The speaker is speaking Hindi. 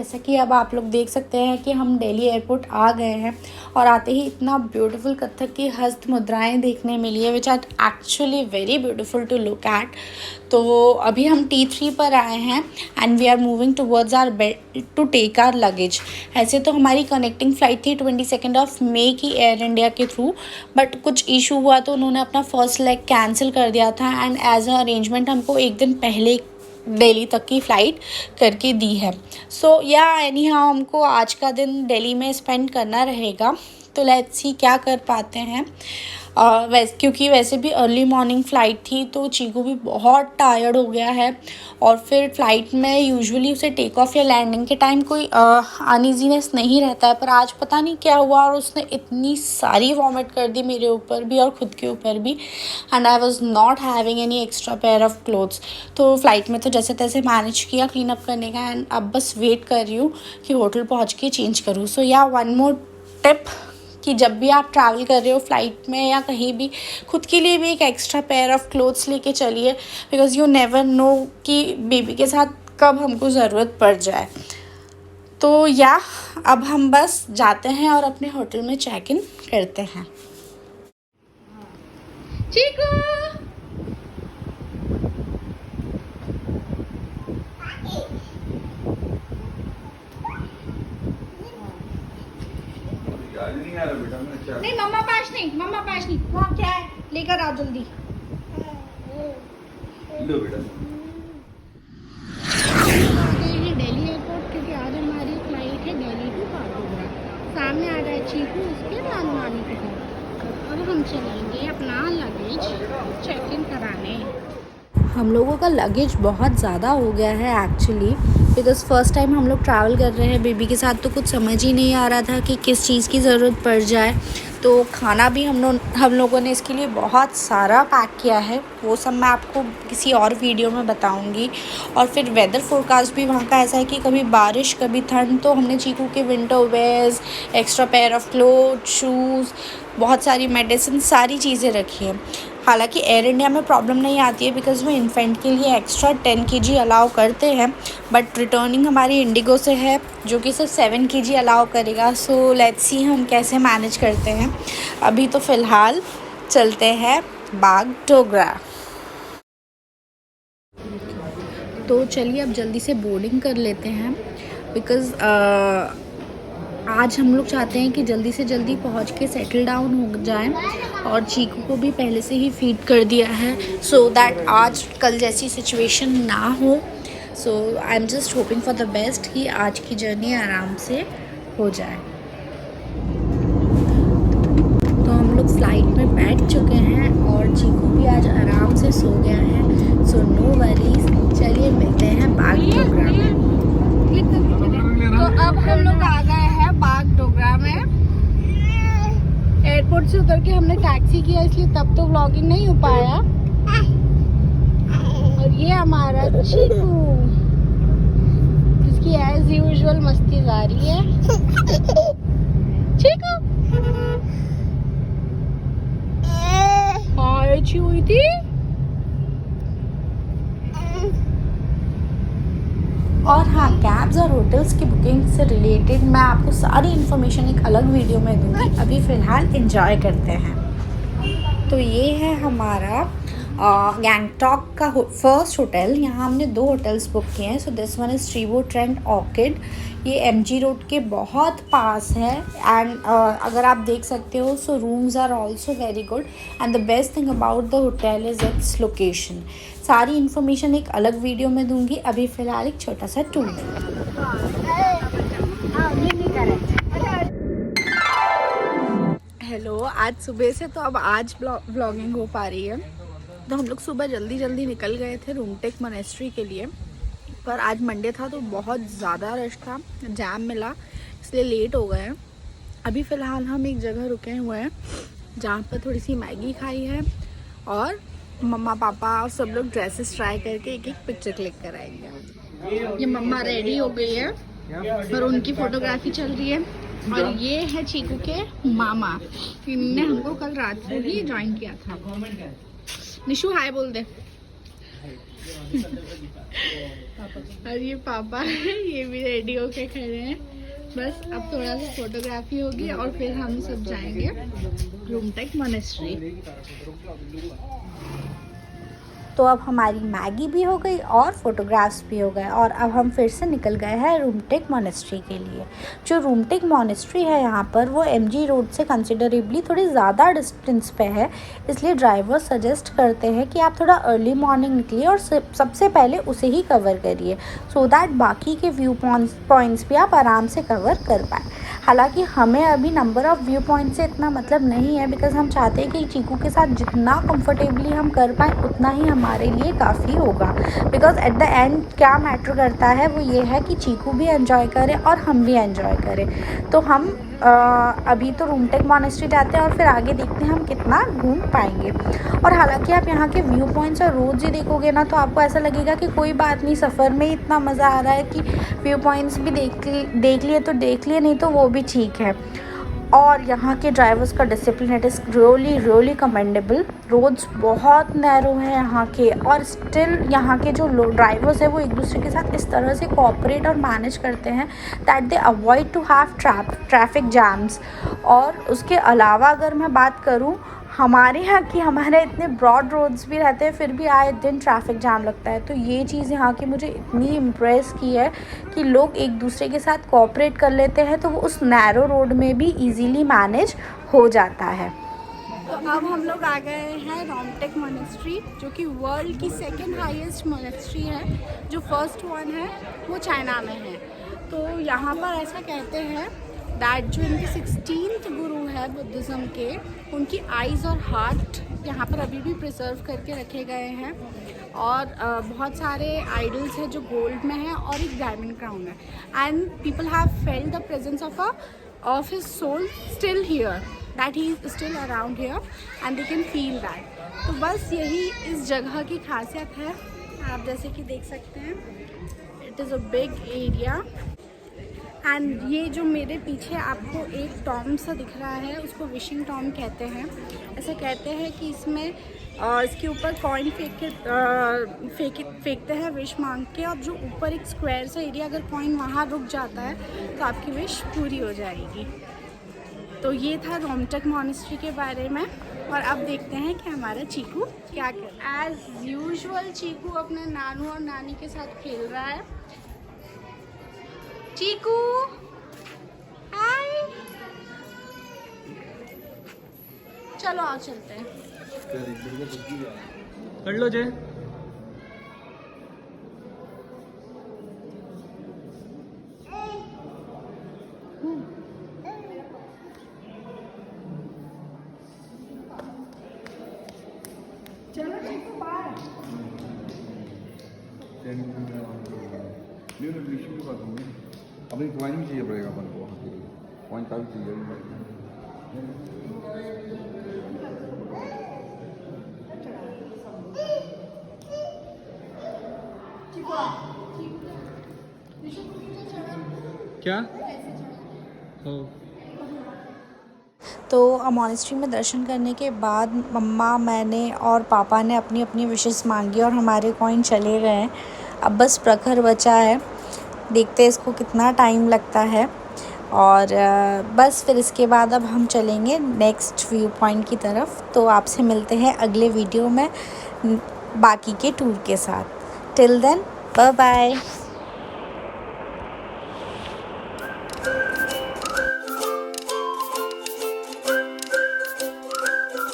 जैसा कि अब आप लोग देख सकते हैं कि हम दिल्ली एयरपोर्ट आ गए हैं और आते ही इतना ब्यूटीफुल कथक की हस्त मुद्राएं देखने मिली है which are actually very beautiful to look at. तो अभी हम T3 पर आए हैं and we are moving towards our bed to take our luggage. ऐसे तो हमारी कनेक्टिंग फ़्लाइट थी 22 मई की एयर इंडिया के थ्रू, बट कुछ इशू हुआ तो उन्होंने अपना फ़र्स्ट लेग कैंसिल कर दिया था एंड एज अ अरेंजमेंट हमको एक दिन पहले दिल्ली तक की फ़्लाइट करके दी है। सो या एनी हाउ हमको आज का दिन दिल्ली में स्पेंड करना रहेगा, तो लेट्स सी क्या कर पाते हैं। क्योंकि वैसे भी अर्ली मॉर्निंग फ़्लाइट थी तो चीकू भी बहुत टायर्ड हो गया है और फिर फ़्लाइट में यूजुअली उसे टेक ऑफ या लैंडिंग के टाइम कोई अनईजीनेस नहीं रहता है, पर आज पता नहीं क्या हुआ और उसने इतनी सारी वॉमिट कर दी मेरे ऊपर भी और ख़ुद के ऊपर भी and I was not having any extra pair of clothes. तो फ़्लाइट में तो जैसे तैसे मैनेज किया क्लीन अप करने का एंड अब बस वेट कर रही हूँ कि होटल पहुँच के चेंज करूँ। सो या वन मोर टिप कि जब भी आप ट्रैवल कर रहे हो फ़्लाइट में या कहीं भी, खुद के लिए भी एक एक्स्ट्रा पेयर ऑफ क्लोथ्स लेके चलिए, बिकॉज़ यू नेवर नो कि बेबी के साथ कब हमको ज़रूरत पड़ जाए। तो या अब हम बस जाते हैं और अपने होटल में चेक इन करते हैं। चीकू नहीं, मम्मा पास नहीं, वहाँ क्या है लेकर आओ जल्दी। लो बेटा। दिल्ली एयरपोर्ट क्योंकि आज हमारी फ्लाइट है दिल्ली टू काठगोदाम। सामने आ रहा है चीकू उसके नानू नानी के घर। अब हम चलेंगे अपना लगेज चेक इन कराने। हम लोगों का लगेज बहुत ज़्यादा हो गया है एक्चुअली, बिकॉज़ फ़र्स्ट टाइम हम लोग ट्रैवल कर रहे हैं बेबी के साथ, तो कुछ समझ ही नहीं आ रहा था कि किस चीज़ की ज़रूरत पड़ जाए। तो खाना भी हम लोगों ने इसके लिए बहुत सारा पैक किया है, वो सब मैं आपको किसी और वीडियो में बताऊंगी। और फिर वेदर फोरकास्ट भी वहाँ का ऐसा है कि कभी बारिश कभी ठंड, तो हमने चीकू के winter wears, extra pair of cloth, shoes, बहुत सारी मेडिसिन, सारी चीज़ें रखी हैं। हालांकि एयर इंडिया में प्रॉब्लम नहीं आती है बिकॉज़ वो इन्फेंट के लिए एक्स्ट्रा 10 kg अलाउ करते हैं, बट रिटर्निंग हमारी इंडिगो से है जो कि सिर्फ 7 kg अलाउ करेगा। सो लेट्स सी हम कैसे मैनेज करते हैं। अभी तो फ़िलहाल चलते हैं बागडोगरा। तो चलिए अब जल्दी से बोर्डिंग कर लेते हैं, बिकॉज़ आज हम लोग चाहते हैं कि जल्दी से जल्दी पहुंच के सेटल डाउन हो जाएं और चीकू को भी पहले से ही फीड कर दिया है सो दैट आज कल जैसी सिचुएशन ना हो। So I am just hoping for the best कि आज की जर्नी आराम से हो जाए। तो हम लोग फ़्लाइट में बैठ चुके हैं और चीकू भी आज आराम से सो गया है, सो नो वरीज। चलिए मिलते हैं बागडोगरा में। तो अब हम लोग आ गए हैं बागडोगरा में। एयरपोर्ट से उतर के हमने टैक्सी किया, इसलिए तब तो व्लॉगिंग नहीं हो पाया। और ये हमारा चीकू जिसकी एज यूजुअल मस्ती जारी है। चीकू हाय चूती। और हाँ, कैब्स और होटल्स की बुकिंग से रिलेटेड मैं आपको सारी इन्फॉर्मेशन एक अलग वीडियो में दूंगी। अभी फ़िलहाल एंजॉय करते हैं। तो ये है हमारा गैंगटॉक का फर्स्ट होटल। यहाँ हमने 2 होटल्स बुक किए हैं। So this one is Treebo Trend Orchid, ये MG रोड के बहुत पास है एंड अगर आप देख सकते हो so rooms are also very good and the best thing about the hotel is its location. सारी इन्फॉर्मेशन एक अलग वीडियो में दूंगी। अभी फ़िलहाल एक छोटा सा टूर। हेलो, आज सुबह से तो अब आज व्लॉगिंग हो पा रही है। तो हम लोग सुबह जल्दी निकल गए थे रूमटेक मोनेस्ट्री के लिए, पर आज मंडे था तो बहुत ज़्यादा रश था, जैम मिला, इसलिए लेट हो गए। अभी फ़िलहाल हम एक जगह रुके हुए हैं जहाँ पर थोड़ी सी मैगी खाई है और मम्मा पापा और सब लोग ड्रेसेस ट्राई करके एक पिक्चर क्लिक कराएंगे। ये मम्मा रेडी हो गई है और उनकी फ़ोटोग्राफी चल रही है। और ये है चीकू के मामा, इनने हमको कल रात को ही ज्वाइन किया था। निशु हाय बोल दे। और ये पापा है, ये भी रेडी होके खड़े हैं। बस अब थोड़ा सा फोटोग्राफी होगी और फिर हम सब जाएंगे रूमटेक मोनेस्ट्री। तो अब हमारी मैगी भी हो गई और फोटोग्राफ्स भी हो गए और अब हम फिर से निकल गए हैं रूमटेक मोनेस्ट्री के लिए। जो रूमटेक मोनेस्ट्री है यहाँ पर वो एमजी रोड से कंसिडरेबली थोड़ी ज़्यादा डिस्टेंस पे है, इसलिए ड्राइवर सजेस्ट करते हैं कि आप थोड़ा अर्ली मॉर्निंग निकलिए और सबसे पहले उसे ही कवर करिए, सो दैट बाकी के व्यू पॉइंट्स भी आप आराम से कवर कर पाएँ। हालांकि हमें अभी नंबर ऑफ़ व्यू पॉइंट से इतना मतलब नहीं है, बिकॉज़ हम चाहते हैं कि चीकू के साथ जितना कंफर्टेबली हम कर पाएँ उतना ही हमारे लिए काफ़ी होगा। बिकॉज़ एट द एंड क्या मैटर करता है वो ये है कि चीकू भी एंजॉय करे और हम भी एंजॉय करें। तो हम अभी तो रूमटेक मोनेस्ट्री जाते हैं और फिर आगे देखते हैं हम कितना घूम पाएंगे। और हालांकि आप यहाँ के व्यू पॉइंट्स और रोड्स ही देखोगे ना तो आपको ऐसा लगेगा कि कोई बात नहीं, सफ़र में ही इतना मज़ा आ रहा है कि व्यू पॉइंट्स भी देख लिए तो देख लिए, नहीं तो वो भी ठीक है। और यहाँ के ड्राइवर्स का discipline, it is really commendable. Roads बहुत नैरो हैं यहाँ के, और स्टिल यहाँ के जो ड्राइवर्स हैं वो एक दूसरे के साथ इस तरह से कोऑपरेट और मैनेज करते हैं that they avoid to have traffic jams. और उसके अलावा अगर मैं बात करूँ हमारे यहाँ की, हमारे इतने ब्रॉड रोड्स भी रहते हैं फिर भी आए दिन ट्रैफिक जाम लगता है। तो ये चीज़ यहाँ की मुझे इतनी इम्प्रेस की है कि लोग एक दूसरे के साथ कोऑपरेट कर लेते हैं, तो वो उस नैरो रोड में भी इजीली मैनेज हो जाता है। तो अब हम लोग आ गए हैं रूमटेक मोनेस्ट्री, जो कि वर्ल्ड की सेकंड हाईएस्ट मोनेस्ट्री है। जो फर्स्ट वन है वो चाइना में है। तो यहाँ पर ऐसा कहते हैं दैट जो इनके 16th गुरु है बुद्धिज़्म के, उनकी आइज़ और हार्ट यहाँ पर अभी भी प्रिजर्व करके रखे गए हैं। और बहुत सारे आइडल्स हैं जो गोल्ड में हैं और एक डायमंड क्राउन है। And people have felt the presence of his soul still here, that he is still around here and they can feel that. तो बस यही इस जगह की खासियत है। आप जैसे कि देख सकते हैं, it is a big area. And ये जो मेरे पीछे आपको एक टॉम सा दिख रहा है, उसको विशिंग टॉम कहते हैं। ऐसे कहते हैं कि इसमें इसके ऊपर कॉइन फेंकते हैं विश मांग के, और जो ऊपर एक स्क्वायर सा एरिया, अगर कॉइन वहाँ रुक जाता है तो आपकी विश पूरी हो जाएगी। तो ये था रूमटेक मोनेस्ट्री के बारे में। और अब देखते हैं कि हमारा चीकू क्या कर। एज़ यूजुअल चीकू अपने नानू और नानी के साथ खेल रहा है। चीकू हाय, चलो आओ चलते हैं। कर लो जय। चलो चीकू बाहर। अपनी कॉइन भी चाहिए पड़ेगा अपन को, कॉइन का भी चाहिए। क्या हो? तो मोनेस्ट्री में दर्शन करने के बाद मम्मा, मैंने और पापा ने अपनी अपनी विशेस मांगी और हमारे कॉइन चले गए हैं। अब बस प्रखर बचा है, देखते हैं इसको कितना टाइम लगता है। और बस फिर इसके बाद अब हम चलेंगे नेक्स्ट व्यू पॉइंट की तरफ। तो आपसे मिलते हैं अगले वीडियो में बाकी के टूर के साथ। Till then bye bye.